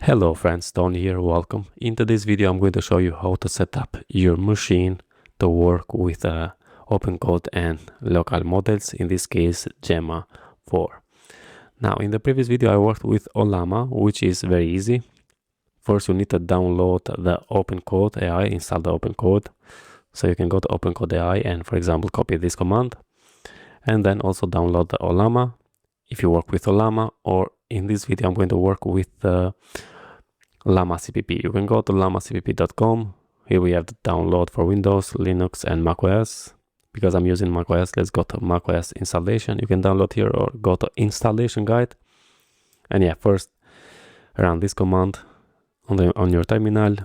Hello friends, Tony here, welcome. In today's video I'm going to show you how to set up your machine to work with OpenCode and local models, in this case Gemma 4. Now in the previous video I worked with Llama, which is very easy. First you need to download the OpenCode AI, install the OpenCode. So you can go to OpenCode AI and for example copy this command. And then also download the Llama if you work with Llama, or in this video I'm going to work with Llama.cpp. You can go to Llama.cpp.com. Here we have the download for Windows, Linux and macOS. Because I'm using macOS, let's go to macOS installation. You can download here or go to installation guide. And yeah, first run this command on your terminal.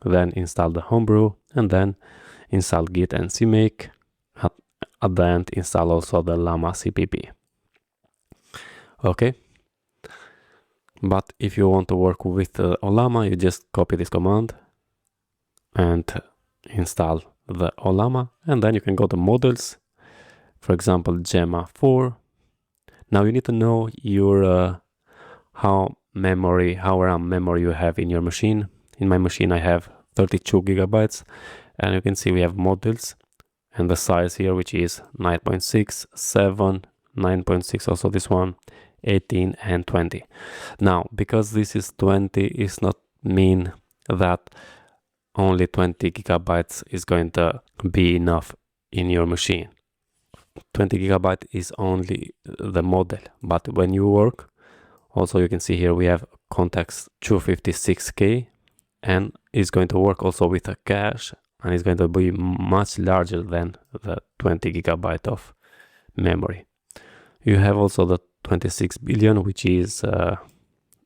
Then install the homebrew and then install git and cmake. At the end, install also the Llama.cpp. Okay. But if you want to work with Llama, you just copy this command and install the Llama, and then you can go to models, for example Gemma 4. Now you need to know your how RAM memory you have in your machine. In my machine I have 32 gigabytes, and you can see we have models and the size here, which is 9.6, 7, 9.6, also this one, 18 and 20. Now because this is 20, it's not mean that only 20 gigabytes is going to be enough in your machine. 20 gigabyte is only the model, but when you work, also you can see here we have context 256K, and it's going to work also with a cache, and it's going to be much larger than the 20 gigabyte of memory. You have also the 26 billion, which is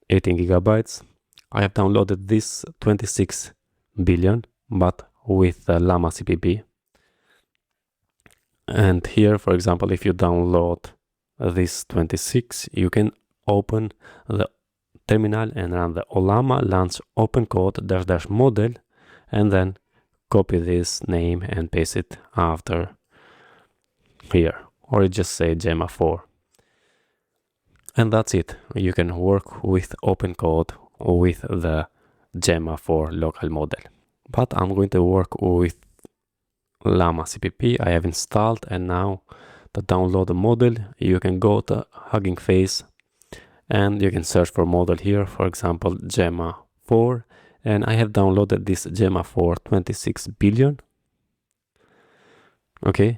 18 gigabytes. I have downloaded this 26 billion, but with Llama.cpp. And here, for example, if you download this 26, you can open the terminal and run the Llama launch OpenCode -- model, and then copy this name and paste it after here, or you just say Gemma 4. And that's it. You can work with OpenCode with the Gemma 4 local model. But I'm going to work with Llama.cpp. I have installed, and now to download the model, you can go to Hugging Face and you can search for model here, for example Gemma 4, and I have downloaded this Gemma 4 26 billion, okay,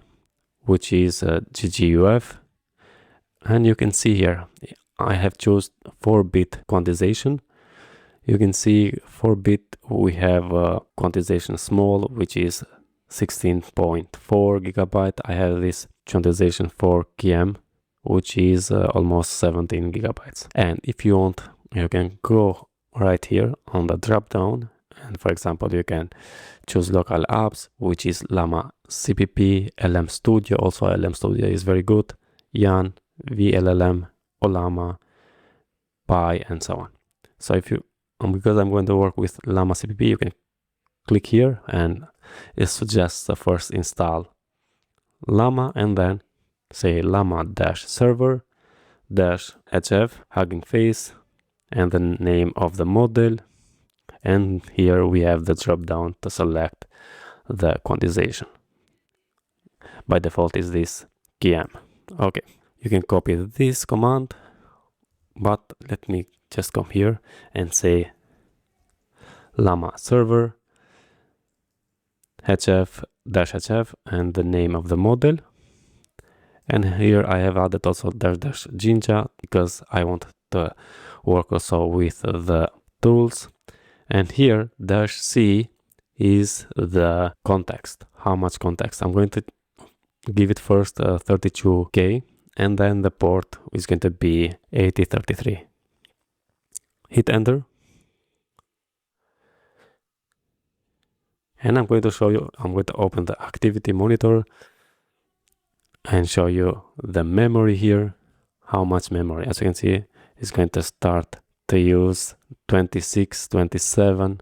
which is GGUF. And you can see here I have chosen 4-bit quantization. You can see 4-bit we have quantization small, which is 16.4 gigabyte. I have this quantization for km, which is almost 17 gigabytes. And if you want, you can go right here on the drop down, and for example you can choose local apps, which is Llama.cpp, LM Studio, also LM Studio is very good, Yan, VLLM, Llama, Pi, and so on. So if you, because I'm going to work with Llama.cpp, you can click here and it suggests the first install Llama, and then say Llama-server-hf Hugging Face and the name of the model, and here we have the drop down to select the quantization. By default is this km. Okay, you can copy this command, but let me just come here and say Llama server hf-hf and the name of the model. And here I have added also --jinja because I want to work also with the tools. And here -c is the context, how much context. I'm going to give it first 32K, and then the port is going to be 8033. Hit enter. And I'm going to show you, I'm going to open the activity monitor and show you the memory here, how much memory. As you can see, it's going to start to use 26, 27.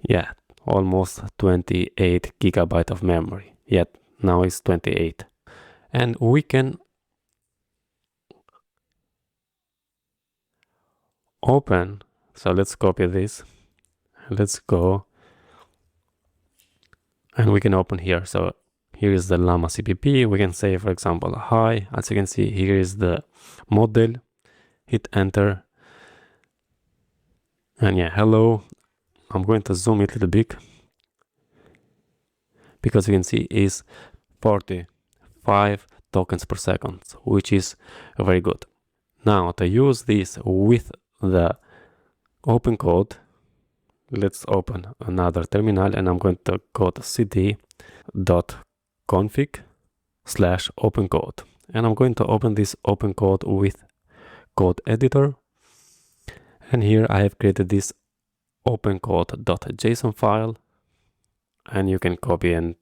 Yeah, almost 28 gigabyte of memory. Yet now it's 28. And we can open. So let's copy this. Let's go. And we can open here. So here is the Llama.cpp. We can say, for example, hi. As you can see, here is the model. Hit enter. And yeah, hello. I'm going to zoom it a little bit, because you can see is 45 tokens per second, which is very good. Now to use this with the OpenCode, let's open another terminal, and I'm going to go to cd.config/OpenCode, and I'm going to open this OpenCode with code editor. And here I have created this opencode.json file, and you can copy and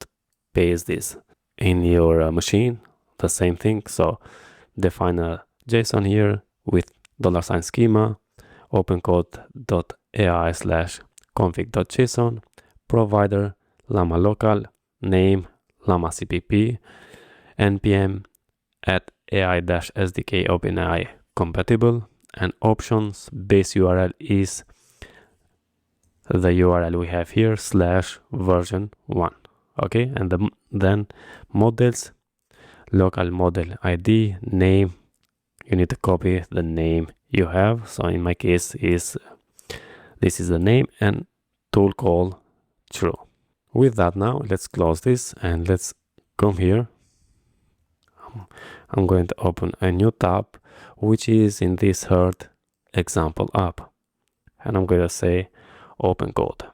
paste this in your machine, the same thing. So define a JSON here with $schema, opencode.ai/config.json, provider llama local, name llama.cpp, npm at ai-sdk OpenAI compatible, and options base URL is the URL we have here /version1. Okay, and then models, local model ID, name, you need to copy the name you have. So in my case this is the name, and tool call true. With that, now let's close this and let's come here. I'm going to open a new tab, which is in this third example app, and I'm going to say OpenCode.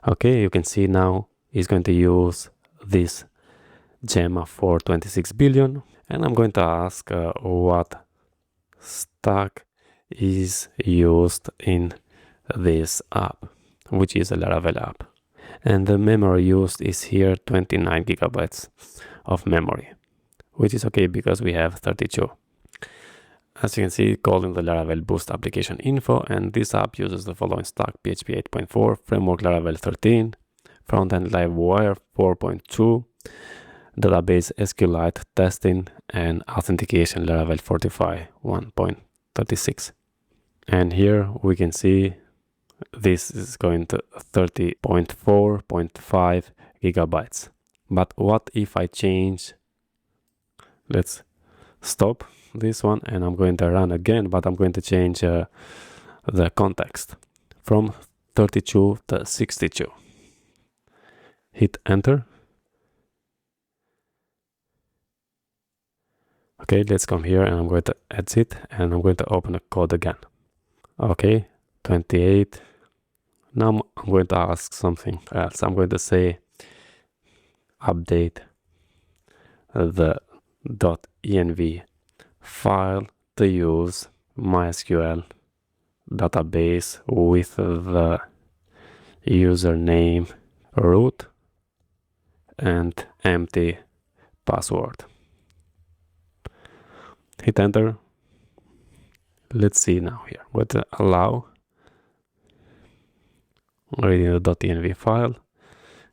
Okay, you can see now it's going to use this Gemma for 26 billion, and I'm going to ask what stack is used in this app, which is a Laravel app, and the memory used is here 29 gigabytes of memory, which is okay because we have 32. As you can see, calling the Laravel Boost application info, and this app uses the following stack: PHP 8.4, framework Laravel 13, frontend Livewire 4.2, database SQLite testing, and authentication Laravel Fortify 1.36. And here we can see this is going to 30.4.5 gigabytes. But what if I change? Let's stop this one, and I'm going to run again, but I'm going to change the context from 32 to 62. Hit enter. Okay, let's come here, and I'm going to exit, and I'm going to open the code again. Okay, 28. Now I'm going to ask something else. I'm going to say update the .env file to use MySQL database with the username root and empty password. Hit enter. Let's see now here. I'm going to allow reading the .env file,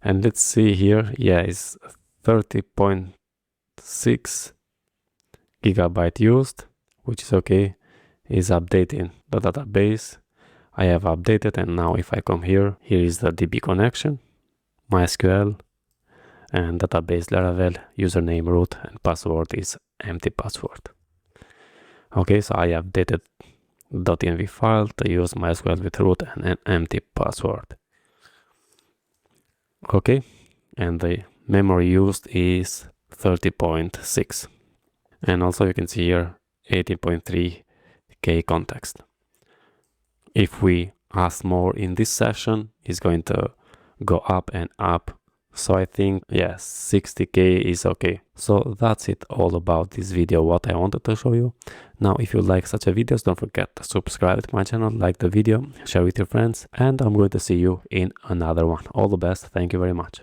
and let's see here. Yeah, it's 30.6 gigabyte used, which is okay. Is updating the database. I have updated, and now if I come here, here is the DB connection, MySQL, and database Laravel, username root, and password is empty password. Okay, so I updated .env file to use MySQL with root and an empty password. Okay, and the memory used is 30.6. And also you can see here 18.3K context. If we ask more in this session, it's going to go up and up. So I think, yes, 60K is okay. So that's it all about this video, what I wanted to show you. Now, if you like such a videos, don't forget to subscribe to my channel, like the video, share with your friends, and I'm going to see you in another one. All the best. Thank you very much.